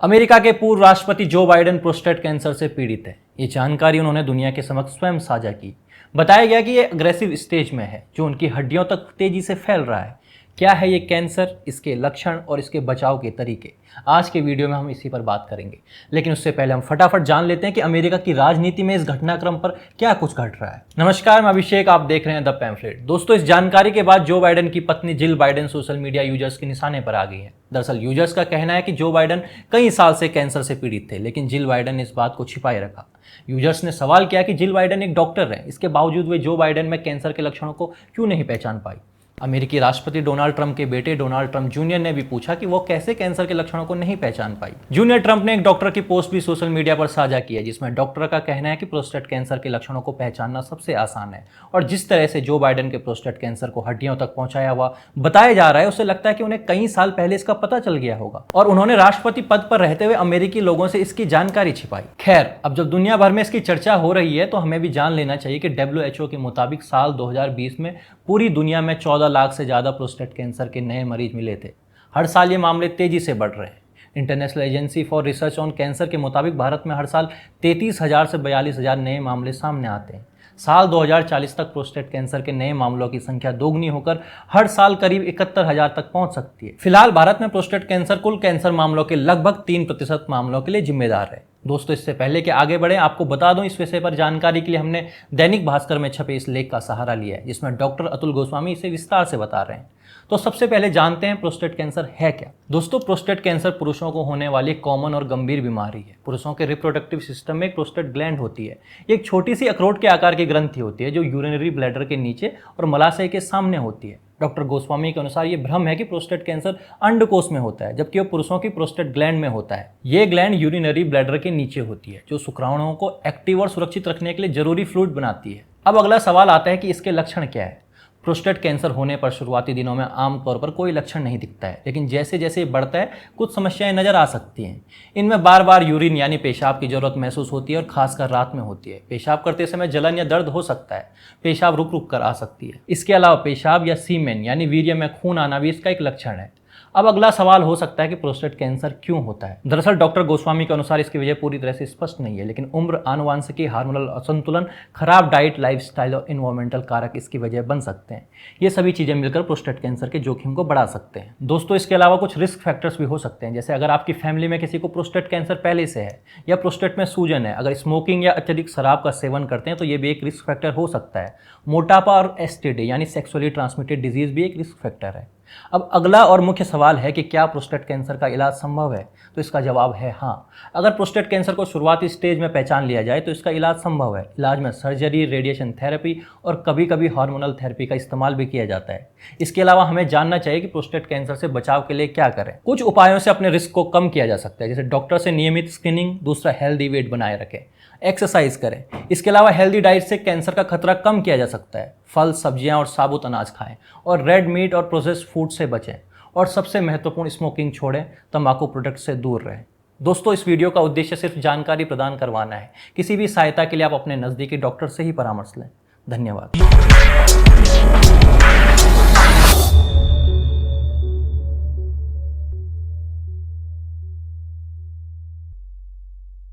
America के पूर्व राष्ट्रपति जो बाइडेन प्रोस्टेट कैंसर से पीड़ित है। ये जानकारी उन्होंने दुनिया के समक्ष स्वयं साझा की। बताया गया कि ये अग्रेसिव स्टेज में है, जो उनकी हड्डियों तक तेजी से फैल रहा है। क्या है ये कैंसर, इसके लक्षण और इसके बचाव के तरीके, आज के वीडियो में हम इसी पर बात करेंगे। लेकिन उससे पहले हम फटाफट जान लेते हैं कि अमेरिका की राजनीति में इस घटनाक्रम पर क्या कुछ घट रहा है। नमस्कार, मैं अभिषेक, आप देख रहे हैं द पैम्फलेट। दोस्तों, इस जानकारी के बाद जो बाइडेन की पत्नी Jill Biden social media users के निशाने पर आ गई है। दरअसल यूजर्स का कहना है कि जो बाइडेन कई साल से कैंसर से पीड़ित थे, लेकिन जिल बाइडेन ने इस बात को छिपाए रखा। यूजर्स ने सवाल किया कि जिल बाइडेन एक डॉक्टर है, इसके बावजूद वे जो बाइडेन में कैंसर के लक्षणों को क्यों नहीं पहचान पाई। अमेरिकी राष्ट्रपति डोनाल्ड ट्रंप के बेटे डोनाल्ड ट्रंप जूनियर ने भी पूछा कि वो कैसे कैंसर के लक्षणों को नहीं पहचान पाई। जूनियर ट्रंप ने एक डॉक्टर की पोस्ट भी सोशल मीडिया पर साझा की है, जिसमें डॉक्टर का कहना है कि प्रोस्टेट कैंसर के लक्षणों को पहचानना सबसे आसान है और जिस तरह से जो बाइडेन के प्रोस्टेट कैंसर को हड्डियों तक पहुंचाया हुआ बताया जा रहा है, उससे लगता है कि उन्हें कई साल पहले इसका पता चल गया होगा और उन्होंने राष्ट्रपति पद पर रहते हुए अमेरिकी लोगों से इसकी जानकारी छिपाई। खैर, अब जब दुनिया भर में इसकी चर्चा हो रही है तो हमें भी जान लेना चाहिए कि WHO के मुताबिक साल 2020 में पूरी दुनिया में 14 लाख से ज्यादा प्रोस्टेट कैंसर के नए मरीज मिले थे। हर साल ये मामले तेजी से बढ़ रहे हैं। International agency for research on cancer के मुताबिक भारत में हर साल 33,000 से 42,000 नए मामले सामने आते हैं। साल 2040 तक प्रोस्टेट कैंसर के नए मामलों की संख्या दोगुनी होकर हर साल करीब 71,000 तक पहुंच सकती है। फिलहाल भारत में प्रोस्टेट कैंसर कुल कैंसर मामलों के लगभग 3% मामलों के लिए जिम्मेदार है। दोस्तों, इससे पहले कि आगे बढ़े, आपको बता दूं, इस विषय पर जानकारी के लिए हमने दैनिक भास्कर में छपे इस लेख का सहारा लिया है, जिसमें डॉक्टर अतुल गोस्वामी इसे विस्तार से बता रहे हैं। तो सबसे पहले जानते हैं प्रोस्टेट कैंसर है क्या। दोस्तों, प्रोस्टेट कैंसर पुरुषों को होने वाली कॉमन और गंभीर बीमारी है। पुरुषों के रिप्रोडक्टिव सिस्टम में एक प्रोस्टेट ग्लैंड होती है। ये एक छोटी सी अखरोट के आकार की ग्रंथि होती है, जो यूरिनरी ब्लैडर के नीचे और मलाशय के सामने होती है। डॉक्टर गोस्वामी के अनुसार ये भ्रम है कि प्रोस्टेट कैंसर अंडकोश में होता है, जबकि वो पुरुषों की प्रोस्टेट ग्लैंड में होता है। ये ग्लैंड यूरिनरी ब्लैडर के नीचे होती है, जो शुक्राणुओं को एक्टिव और सुरक्षित रखने के लिए जरूरी फ्लूइड बनाती है। अब अगला सवाल आता है कि इसके लक्षण क्या है। प्रोस्टेट कैंसर होने पर शुरुआती दिनों में आमतौर पर कोई लक्षण नहीं दिखता है, लेकिन जैसे जैसे ये बढ़ता है कुछ समस्याएं नजर आ सकती हैं। इनमें बार बार यूरिन यानी पेशाब की जरूरत महसूस होती है और खासकर रात में होती है। पेशाब करते समय जलन या दर्द हो सकता है। पेशाब रुक रुक कर आ सकती है। इसके अलावा पेशाब या सीमेन यानी वीर्य में खून आना भी इसका एक लक्षण है। अब अगला सवाल हो सकता है कि प्रोस्टेट कैंसर क्यों होता है। दरअसल डॉक्टर गोस्वामी के अनुसार इसकी वजह पूरी तरह से स्पष्ट नहीं है, लेकिन उम्र, आनुवांशिकी, हार्मोनल असंतुलन, खराब डाइट, लाइफस्टाइल और इन्वायरमेंटल कारक इसकी वजह बन सकते हैं। ये सभी चीजें मिलकर प्रोस्टेट कैंसर के जोखिम को बढ़ा सकते हैं। दोस्तों, इसके अलावा कुछ रिस्क फैक्टर्स भी हो सकते हैं, जैसे अगर आपकी फैमिली में किसी को प्रोस्टेट कैंसर पहले से है या प्रोस्टेट में सूजन है, अगर स्मोकिंग या अत्यधिक शराब का सेवन करते हैं तो ये भी एक रिस्क फैक्टर हो सकता है। मोटापा और STD यानी सेक्सुअली ट्रांसमिटेड डिजीज भी एक रिस्क फैक्टर है। अब अगला और मुख्य सवाल है कि क्या प्रोस्टेट कैंसर का इलाज संभव है। तो इसका जवाब है हाँ। अगर प्रोस्टेट कैंसर को शुरुआती स्टेज में पहचान लिया जाए तो इसका इलाज संभव है। इलाज में सर्जरी, रेडिएशन थेरेपी और कभी कभी हार्मोनल थेरेपी का इस्तेमाल भी किया जाता है। इसके अलावा हमें जानना चाहिए कि प्रोस्टेट कैंसर से बचाव के लिए क्या करें। कुछ उपायों से अपने रिस्क को कम किया जा सकता है, जैसे डॉक्टर से नियमित स्क्रीनिंग, दूसरा हेल्दी वेट बनाए रखें, एक्सरसाइज करें। इसके अलावा हेल्दी डाइट से कैंसर का खतरा कम किया जा सकता है। फल, सब्जियां और साबुत अनाज खाएं और रेड मीट और प्रोसेस्ड फूड से बचें। और सबसे महत्वपूर्ण, स्मोकिंग छोड़ें, तंबाकू प्रोडक्ट से दूर रहें। दोस्तों, इस वीडियो का उद्देश्य सिर्फ जानकारी प्रदान करवाना है। किसी भी सहायता के लिए आप अपने नज़दीकी डॉक्टर से ही परामर्श लें। धन्यवाद।